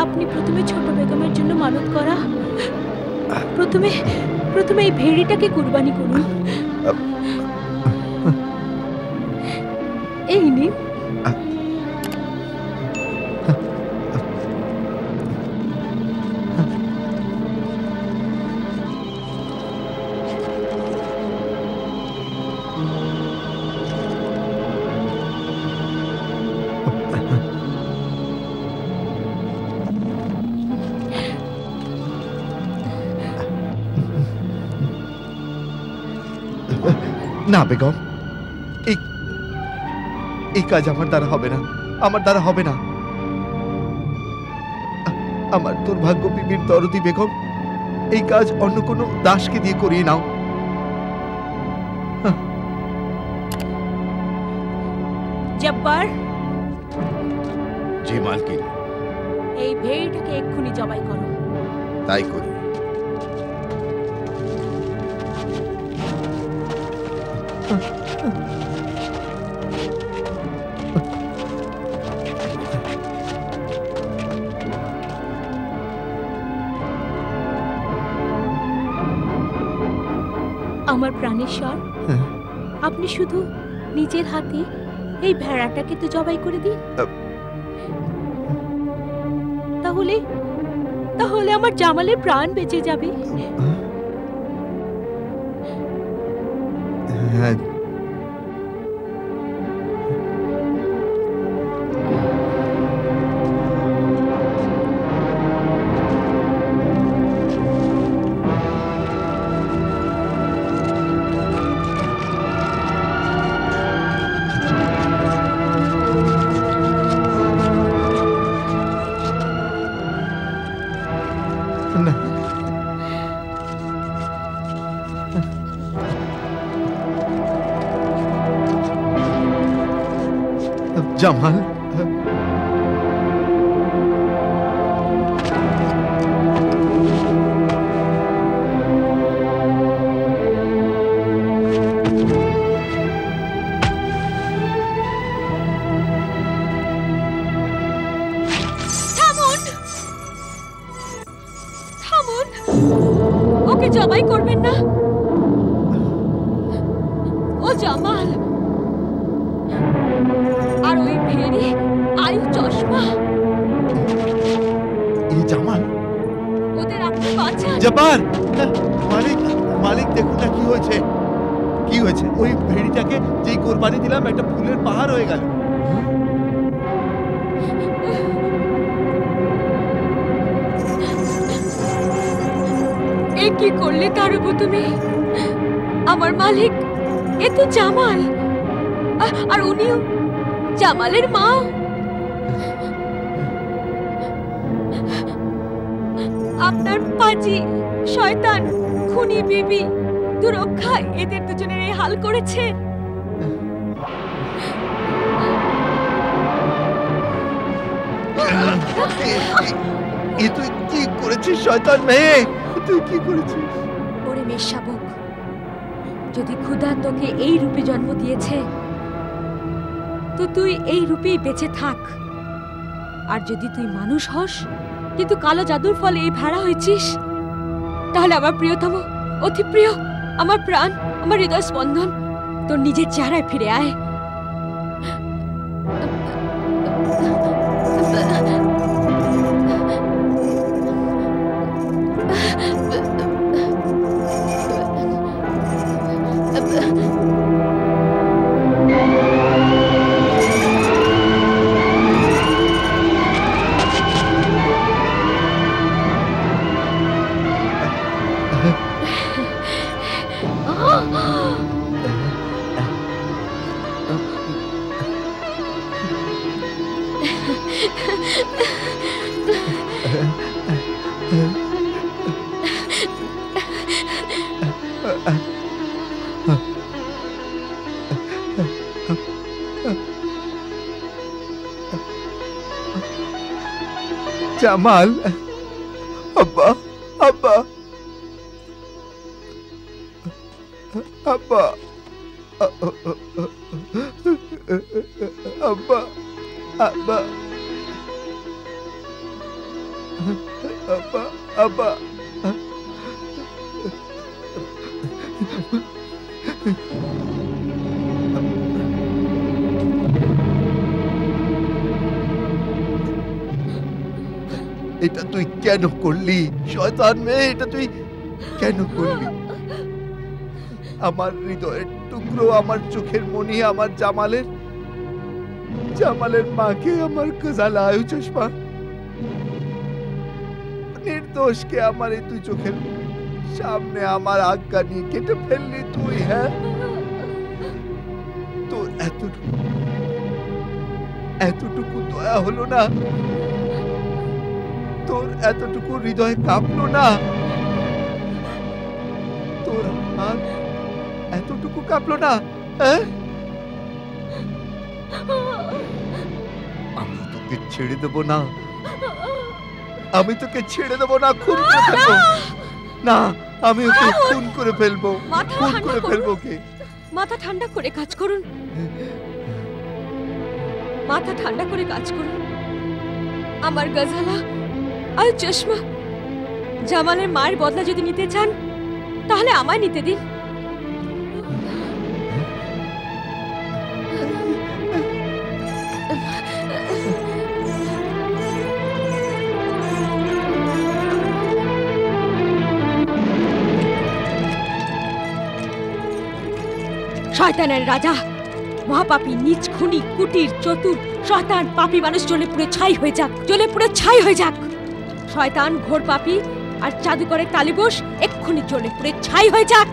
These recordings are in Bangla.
আপনি প্রথমে ছোট বেগমের জন্য মানত করা প্রথমে প্রথমে এই ভেড়িটাকে কুরবানি করুন। এই নিন। না বেগম, এই কাজ আমার দ্বারা হবে না, আমার দ্বারা হবে না। আমার দুর্ভাগ্য বিবির দরদি বেগম, এই কাজ অন্য কোনো দাসকে দিয়ে করিয়ে নাও। জব্বার। জি মালকিন। এই ভেড়িটাকে এক্ষুনি জবাই করো। তাই করি। আমার প্রাণেশ্বর, আপনি শুধু নিজের হাতে এই ভেড়াটাকে তো জবাই করে দিন। তাহলে তাহলে আমার জামালের প্রাণ বেঁচে যাবে। হ্যাঁ, জামাল, ওকে জবাই করবেন না। ও জামাল আর ওই ভেড়ি আয়ু চশমা, এই জামাল, ওদের আপনি বাঁচান। জব্বার, মালিক, মালিক দেখুন না কি হয়েছে, কি হয়েছে। ওই ভেড়িটাকে যেই কোরবানি দিলাম একটা ফুলের পাহাড় হয়ে গেল। এ কি করলে তারবো তুমি? আমার মালিক এ তো জামাল, আর উনিও জামালের মা। আপনার পাজি শয়তান খুনি বিবি দুরক্ষা এদের দুজনের এই হাল করেছে। তুই কি করেছিস শয়তান মেয়ে, তুই কি করেছিস? ওরে মেষশাবক, যদি খোদা তোকে এই রূপে জন্ম দিয়েছে তো তুই এই রূপেই বেঁচে থাক। আর যদি তুই মানুষ হস কিন্তু কালো জাদুর ফলে এই ভেড়া হয়েছিস, তাহলে আমার প্রিয়তম, অতি প্রিয়, আমার প্রাণ, আমার হৃদয় স্পন্দন, তোর নিজের চেহারায় ফিরে আয়। জামাল, আব্বা, আব্বা, আব্বা, আব্বা, আব্বা, আব্বা, আব্বা। এটা তুই কেন করলি শয়তান মেয়ে? এটা তুই কেন করলি? আমার হৃদয়ের টুকরো, আমার চোখের মনি, আমার জামালের মাকে আমার গজালা আয়ু চশমা নির্দোষকে আমার এই তুই চোখের সামনে আমার আজ্ঞা নিয়ে কেটে ফেললি তুই। হ্যাঁ, তোর এতটুকু দয়া হলো না? তোর এতটুকু হৃদয় কাঁপলো না? তোর হাত এতটুকু কাঁপলো না? হ্যাঁ, আমি তোকে ছেড়ে দেবো না, আমি তোকে ছেড়ে দেবো না, খুন করে ফেলবো না, আমি ওকে খুন করে ফেলবো, খুন করে ফেলবো ওকে। মাথা ঠান্ডা করে কাজ করুন, মাথা ঠান্ডা করে কাজ করুন। আমার গজালা আর চশমা জামালের মায়ের বদলা যদি নিতে চান তাহলে আমায় নিতে দিন। শয়তানের রাজা, মহাপাপী, নীচ, খুনি, কুটির, চতুর, শয়তান, পাপী মানুষ জ্বলে পুড়ে ছাই হয়ে যাক, জ্বলে পুড়ে ছাই হয়ে যাক। শয়তান, ঘোর পাপী আর জাদুকরের তালিবোস এক্ষুনি জ্বলে পুড়ে ছাই হয়ে যাক।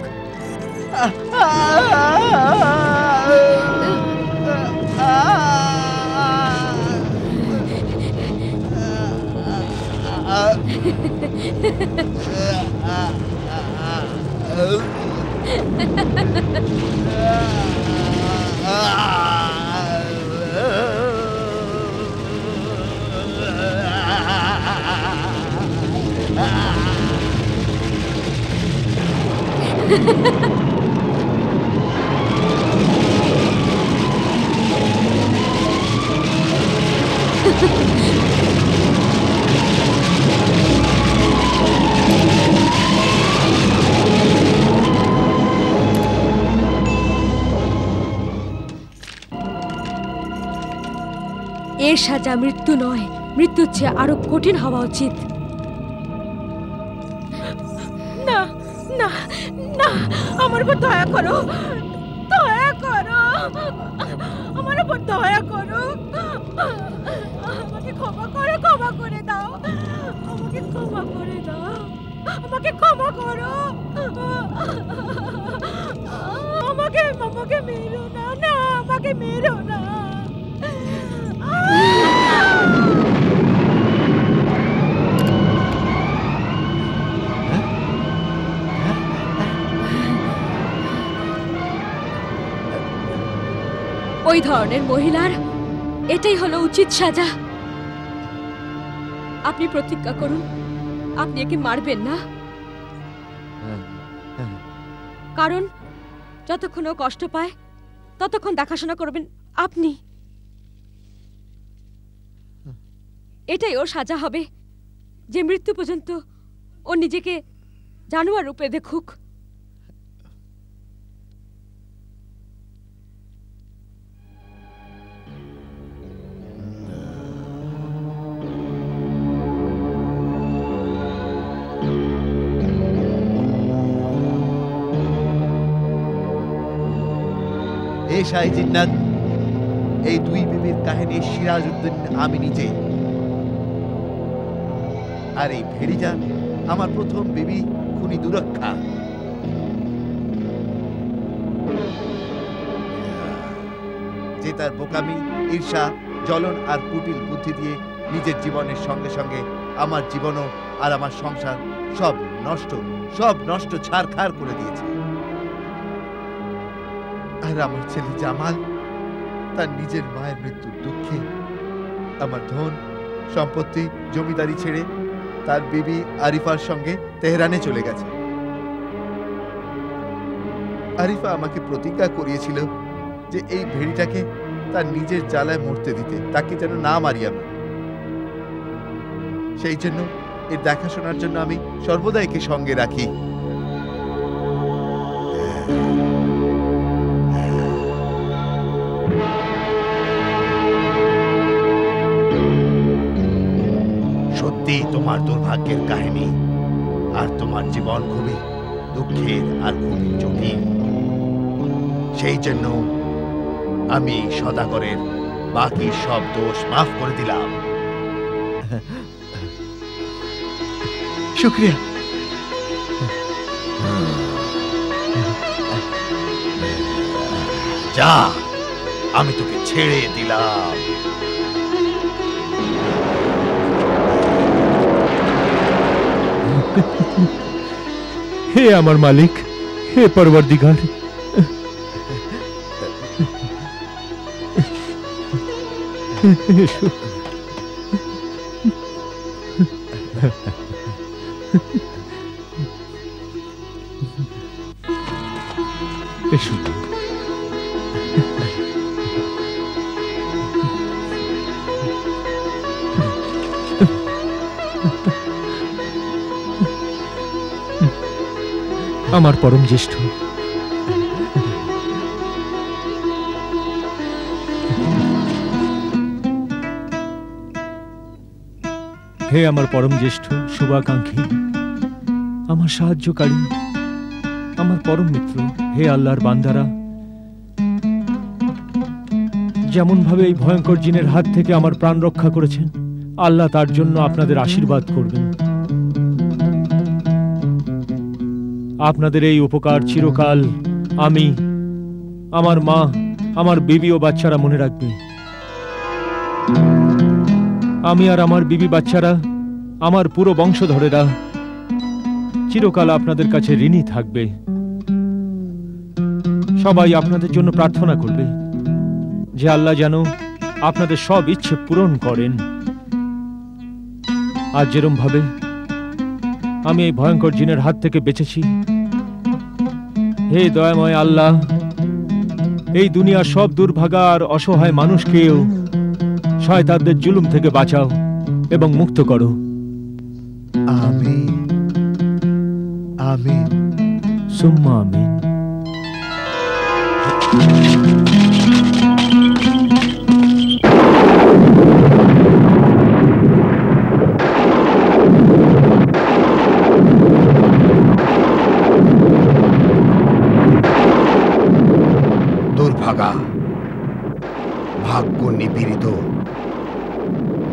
এর সাজা মৃত্যু নয়, মৃত্যুর চেয়ে আরো কঠিন হওয়া উচিত। না না না, আমার উপর দয়া করো, দয়া করো, আমার উপর দয়া করো, আমাকে ক্ষমা করো, ক্ষমা করে দাও, আমাকে ক্ষমা করে দাও, আমাকে ক্ষমা করো, আমাকে মেরো না, না আমাকে মেরো না। ওই ধরনের মহিলার এটাই হলো উচিত সাজা। আপনি প্রতিজ্ঞা করুন আপনি একে মারবেন না, কারণ যতক্ষণ ও কষ্ট পায় ততক্ষণ দেখাশোনা করবেন আপনি। এটাই ওর সাজা হবে, যে মৃত্যু পর্যন্ত ও নিজেকে জানোয়ার রূপে দেখুক। শাহ জিন্নাত, এই দুই বিবির কাহিনী সিরাজউদ্দিন আমি নিজে। আর এই ভেড়িজা আমার প্রথম বিবি খুনি দুরক্ষা। যে তার বোকামি, ঈর্ষা, জ্বলন আর কুটিল বুদ্ধি দিয়ে নিজের জীবনের সঙ্গে সঙ্গে আমার জীবনও আর আমার সংসার সব নষ্ট ছারখার করে দিয়েছে। আর আমার ছেলে জামাল তার নিজের মায়ের মৃত্যুর দুঃখে আমার ধন সম্পত্তি জমিদারি ছেড়ে তার বিবি আরিফার সঙ্গে তেহরানে চলে গেছে। আরিফা আমাকে প্রতিজ্ঞা করিয়েছিল যে এই ভেড়িটাকে তার নিজের জ্বালায় মরতে দিতে, তাকে যেন না মারি আমি। সেই জন্য এর দেখাশোনার জন্য আমি সর্বদা একে সঙ্গে রাখি। সত্যি তোমার দুর্ভাগ্যের কাহিনী, আর তোমার জীবন খুবই দুঃখের আর খুবই জটিল। সেই জন্য আমি সদাগরের বাকি সব দোষ মাফ করে দিলাম। শুক্রিয়া। যা, আমি তোকে ছেড়ে দিলাম। হে আমার মালিক, হে পরওয়ারদিগার, এসো। এসো। আমার পরম জ্যেষ্ঠ, হে আমার পরম জ্যেষ্ঠ শুভাকাঙ্ক্ষী, আমার সাহায্যকারী, আমার পরম মিত্র, হে আল্লাহর বান্দারা, যেমন ভাবে এই ভয়ঙ্কর জিনের হাত থেকে আমার প্রাণ রক্ষা করেছেন, আল্লাহ তার জন্য আপনাদের আশীর্বাদ করবেন। আপনাদের এই উপকার চিরকাল আমি, আমার মা, আমার বিবি ও বাচ্চারা মনে রাখবে। আমি আর আমার বিবি বাচ্চারা, আমার পুরো বংশধরেরা চিরকাল আপনাদের কাছে ঋণী থাকবে। সবাই আপনাদের জন্য প্রার্থনা করবে যে আল্লাহ যেন আপনাদের সব ইচ্ছে পূরণ করেন। আজ যেরম ভাবে আমি এই ভয়ঙ্কর জিনের হাত থেকে বেঁচেছি, হে দয়াময় আল্লাহ, এই দুনিয়ার সব দুর্ভাগা আর অসহায় মানুষকেও শয়তানদের জুলুম থেকে বাঁচাও এবং মুক্ত করো। আমিন আমিন সুম্মা আমিন। দুর্ভাগা, ভাগ্য নিপীড়িত,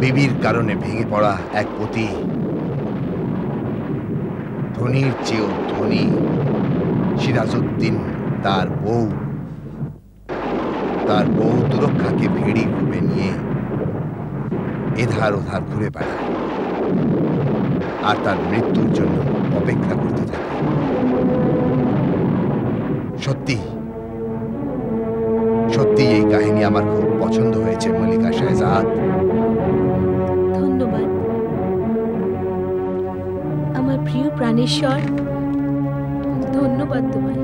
বিবির কারণে ভেঙে পড়া এক পতি, ধনীর চেয়েও ধনী সিরাজউদ্দিন তার বউ দুরক্ষাকে ভেড়ি রূপে নিয়ে এধার ওধার ঘুরে বেড়ায় আর তার মৃত্যুর জন্য অপেক্ষা করতে থাকে। সত্যি সত্যি এই কাহিনী আমার খুব পছন্দ হয়েছে মল্লিকা শাহজাদ। ধন্যবাদ আমার প্রিয় প্রাণেশ্বর, ধন্যবাদ তোমায়।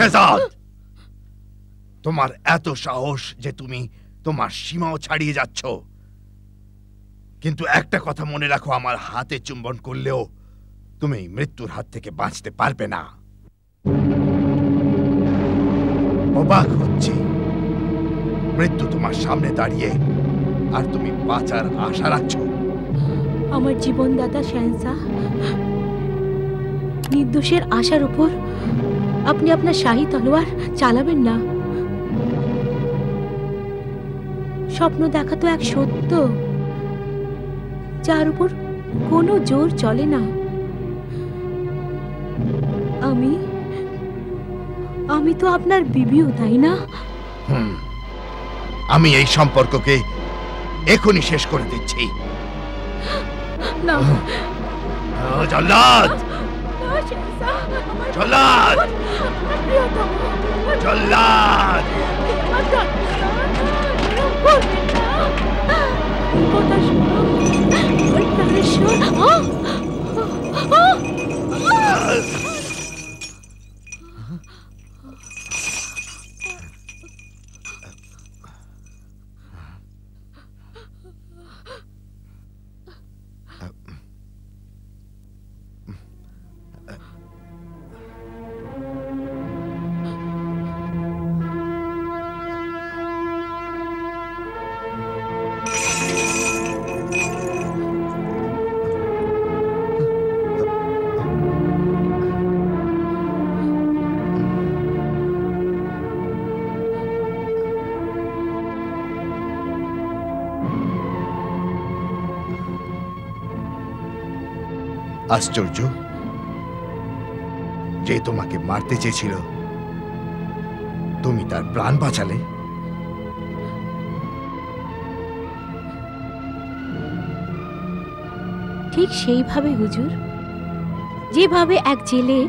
শেহজাদ, তোমার এত সাহস যে তুমি তোমার সীমাও ছাড়িয়ে যাচ্ছ। কিন্তু একটা কথা মনে রাখো, আমার হাতে চুম্বন করলেও তুমি মৃত্যুর হাত থেকে বাঁচতে পারবে না। অবাক হচ্ছে, মৃত্যু তোমার সামনে দাঁড়িয়ে আর তুমি বাঁচার আশা রাখছো। আমার জীবনদাতা শাহজাহ, নির্দোষের আশার উপর আপনি আপনার শাহী তলোয়ার চালাবেন না। স্বপ্ন দেখা তো এক সত্য, যার উপর কোনো জোর চলে না। আমি তো আপনার বিবিও, তাই না? আমি এই সম্পর্ককে এখনই শেষ করে দিচ্ছি। না জল্লাদ, না শাহজাহ, আমার জল্লাদ, আমার প্রিয়তম, জল্লাদ। আমার ডাক্তার, এরকম করবেন না। কথা শোনো, আমার প্রাণেশ্বর। আশ্চর্য, যে তোমাকে মারতে চেয়েছিল তুমি তার প্রাণ বাঁচালে। ঠিক সেইভাবে হুজুর, যেভাবে এক জেলে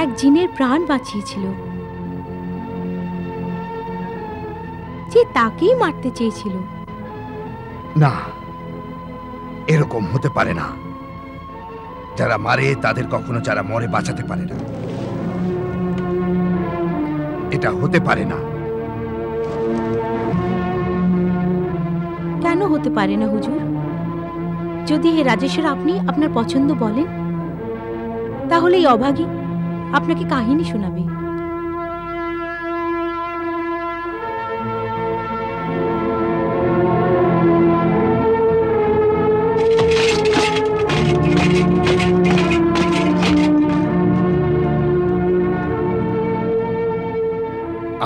এক জিনের প্রাণ বাঁচিয়েছিল, যে তাকেই মারতে চেয়েছিল। না, এরকম হতে পারে না। যারা মারে তাদের কখনো যারা মরে বাঁচাতে পারে না। এটা হতে পারে না। কেন হতে পারে না হুজুর? যদি হে রাজেশ্বর আপনি আপনার পছন্দ বলেন, তাহলে এই অভাগী আপনাকে কাহিনী শোনাবে।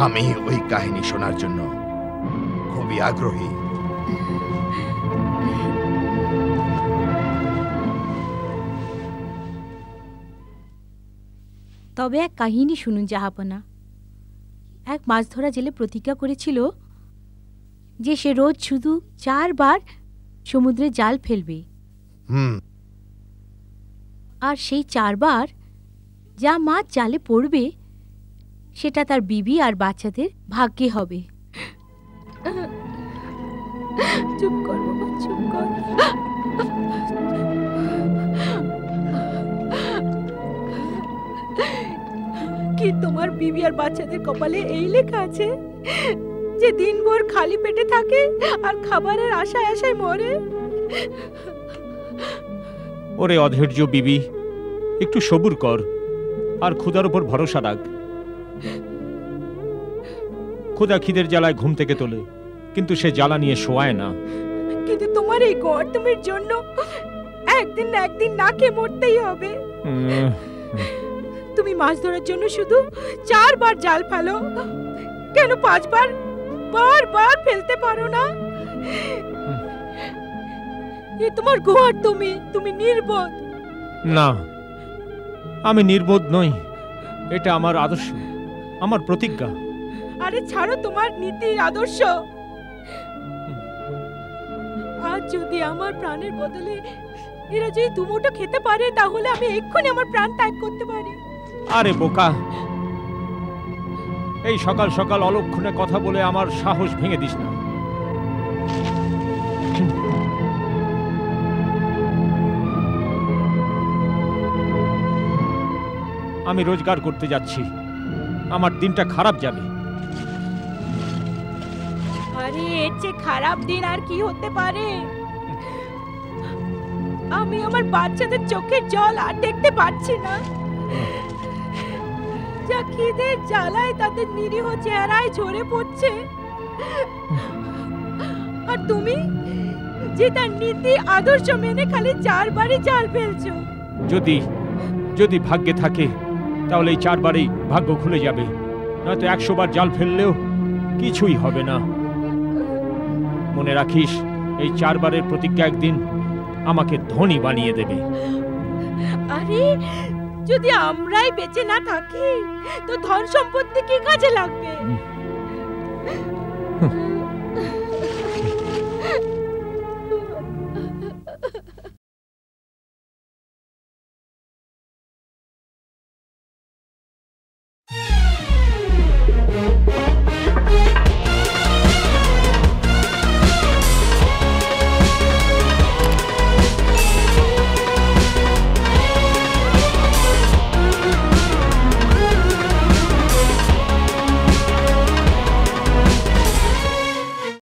আমি ওই কাহিনী শোনার জন্য খুবই আগ্রহী। তবে এক কাহিনী শুনুন জাহাপনা। এক মাছ ধরা জেলে প্রতিজ্ঞা করেছিল যে সে রোজ শুধু 4 বার সমুদ্রে জাল ফেলবে, আর সেই 4 বার যা মাছ জালে পড়বে সেটা তার বিবি আর বাচ্চাদের ভাগ্যে হবে। চুপ কর বাবা, চুপ কর। কি তোমার বিবি আর বাচ্চাদের কপালে এই লেখা আছে যে দিনভর খালি পেটে থাকে আর খাবারের আশায় আশায় মরে? ওরে অধৈর্য বিবি, একটু সবুর কর আর খোদার উপর ভরসা রাখ। খোদা খিদের জ্বালায় ঘুম থেকে তোলে, কিন্তু সে জ্বালা নিয়ে শোয়ায় না। কিন্তু তোমার এই গর্তমের জন্য একদিন না একদিন না খেয়ে মরতেই হবে। তুমি মাছ ধরার জন্য শুধু 4 বার জাল ফেলো, কেন 5 বার বারবার ফেলতে পারো না? এ তোমার গোয়ার, তুমি নির্বোধ। না, আমি নির্বোধ নই, এটা আমার আদর্শ, আমার প্রতিজ্ঞা। আরে ছাড়ো তোমার নীতি আদর্শ। আজ যদি আমার প্রাণের বদলে এরা যদি দুমুঠো খেতে পারে, তাহলে আমি এক্ষুনি আমার প্রাণ ত্যাগ করতে পারি। আরে বোকা, এই সকাল সকাল অলক্ষণে কথা বলে আমার সাহস ভেঙে দিস না। আমি রোজগার করতে যাচ্ছি, আমার দিনটা খারাপ যাবে। আরে এর চেয়ে খারাপ দিন আর কি হতে পারে? আমি আমার বাচ্চাদের চোখের জল আর দেখতে পাচ্ছি না। যা খিদের জ্বালায় তাদের নিরীহ চেহারায় ঝরে পড়ছে। আর তুমি যে তার নীতি আদর্শ মেনে খালি 4 বারই জাল ফেলছো। যদি ভাগ্যে থাকে তাহলে এই 4 বারেই ভাগ্য খুলে যাবে, নয়তো 100 বার জাল ফেললেও কিছুই হবে না। মনে রাখিস, এই 4 বারের প্রতিজ্ঞা একদিন আমাকে ধনী বানিয়ে দেবে। আরে যদি আমরাই বেঁচে না থাকি তো ধন সম্পত্তি কি কাজে লাগবে?